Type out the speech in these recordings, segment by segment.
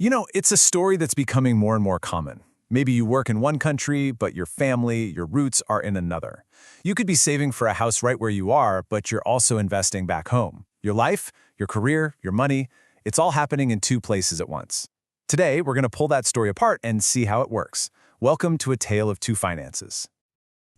It's a story that's becoming more and more common. Maybe you work in one country, but your family, your roots are in another. You could be saving for a house right where you are, but you're also investing back home. Your life, your career, your money, it's all happening in two places at once. Today, we're going to pull that story apart and see how it works. Welcome to A Tale of Two Finances.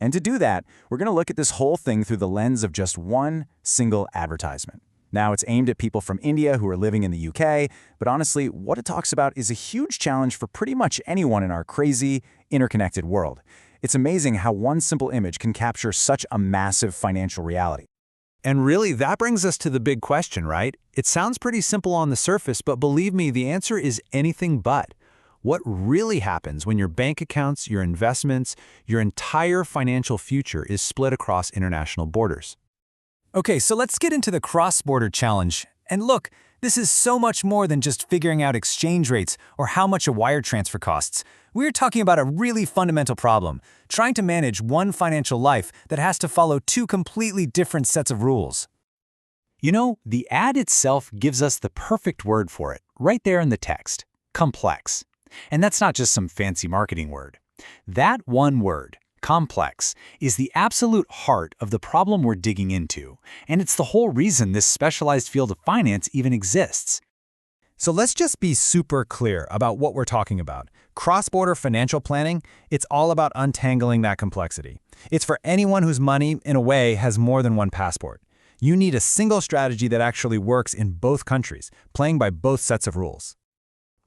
And to do that, we're going to look at this whole thing through the lens of just one single advertisement. Now, it's aimed at people from India who are living in the UK, but honestly, what it talks about is a huge challenge for pretty much anyone in our crazy, interconnected world. It's amazing how one simple image can capture such a massive financial reality. And really, that brings us to the big question, right? It sounds pretty simple on the surface, but believe me, the answer is anything but. What really happens when your bank accounts, your investments, your entire financial future is split across international borders? Okay, so let's get into the cross-border challenge. And look, this is so much more than just figuring out exchange rates or how much a wire transfer costs. We're talking about a really fundamental problem, trying to manage one financial life that has to follow two completely different sets of rules. The ad itself gives us the perfect word for it, right there in the text: complex. And that's not just some fancy marketing word. That one word, complex, is the absolute heart of the problem we're digging into, and it's the whole reason this specialized field of finance even exists. So let's just be super clear about what we're talking about. Cross-border financial planning, it's all about untangling that complexity. It's for anyone whose money, in a way, has more than one passport. You need a single strategy that actually works in both countries, playing by both sets of rules.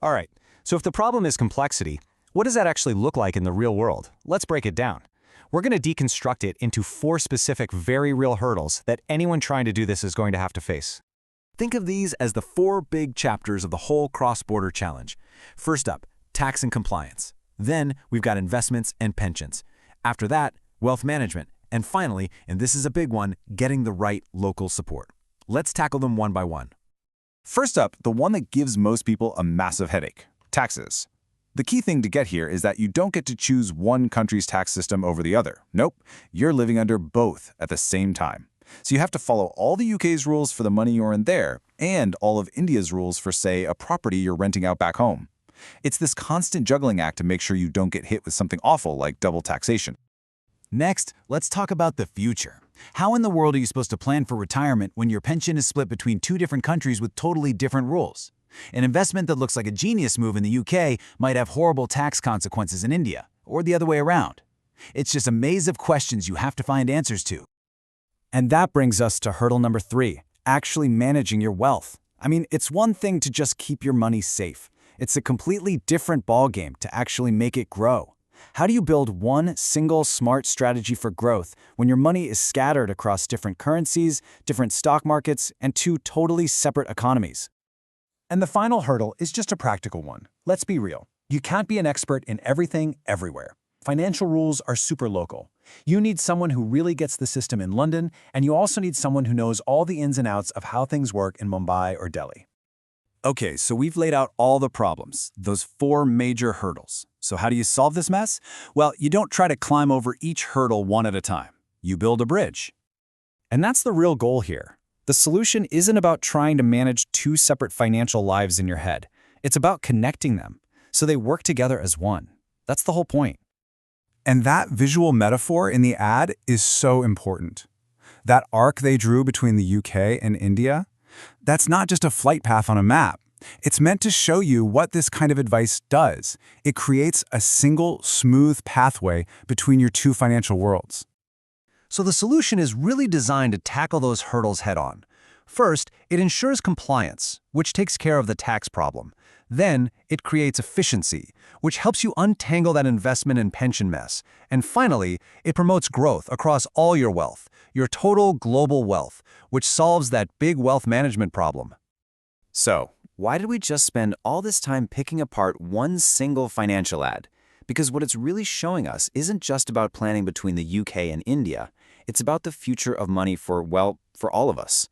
All right, so if the problem is complexity, what does that actually look like in the real world? Let's break it down. We're going to deconstruct it into 4 specific, very real hurdles that anyone trying to do this is going to have to face. Think of these as the 4 big chapters of the whole cross-border challenge. First up, tax and compliance. Then we've got investments and pensions. After that, wealth management. And finally, and this is a big one, getting the right local support. Let's tackle them one by one. First up, the one that gives most people a massive headache: taxes. The key thing to get here is that you don't get to choose one country's tax system over the other. Nope, you're living under both at the same time. So you have to follow all the UK's rules for the money you earn there, and all of India's rules for, say, a property you're renting out back home. It's this constant juggling act to make sure you don't get hit with something awful like double taxation. Next, let's talk about the future. How in the world are you supposed to plan for retirement when your pension is split between 2 different countries with totally different rules? An investment that looks like a genius move in the UK might have horrible tax consequences in India, or the other way around. It's just a maze of questions you have to find answers to. And that brings us to hurdle number 3, actually managing your wealth. It's one thing to just keep your money safe. It's a completely different ballgame to actually make it grow. How do you build one single smart strategy for growth when your money is scattered across different currencies, different stock markets, and 2 totally separate economies? And the final hurdle is just a practical one. Let's be real. You can't be an expert in everything everywhere. Financial rules are super local. You need someone who really gets the system in London, and you also need someone who knows all the ins and outs of how things work in Mumbai or Delhi. Okay, so we've laid out all the problems, those 4 major hurdles. So how do you solve this mess? Well, you don't try to climb over each hurdle one at a time. You build a bridge. And that's the real goal here. The solution isn't about trying to manage 2 separate financial lives in your head. It's about connecting them so they work together as one. That's the whole point. And that visual metaphor in the ad is so important. That arc they drew between the UK and India, that's not just a flight path on a map. It's meant to show you what this kind of advice does. It creates a single, smooth pathway between your 2 financial worlds. So the solution is really designed to tackle those hurdles head-on. First, it ensures compliance, which takes care of the tax problem. Then, it creates efficiency, which helps you untangle that investment and pension mess. And finally, it promotes growth across all your wealth, your total global wealth, which solves that big wealth management problem. So, why did we just spend all this time picking apart one single financial ad? Because what it's really showing us isn't just about planning between the UK and India. It's about the future of money for all of us.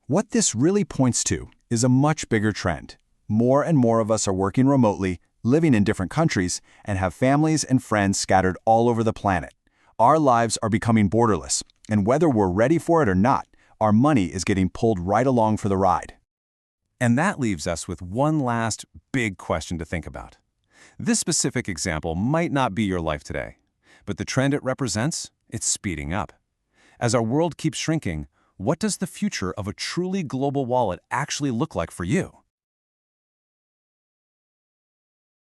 What this really points to is a much bigger trend. More and more of us are working remotely, living in different countries, and have families and friends scattered all over the planet. Our lives are becoming borderless, and whether we're ready for it or not, our money is getting pulled right along for the ride. And that leaves us with one last big question to think about. This specific example might not be your life today, but the trend it represents, it's speeding up. As our world keeps shrinking, what does the future of a truly global wallet actually look like for you?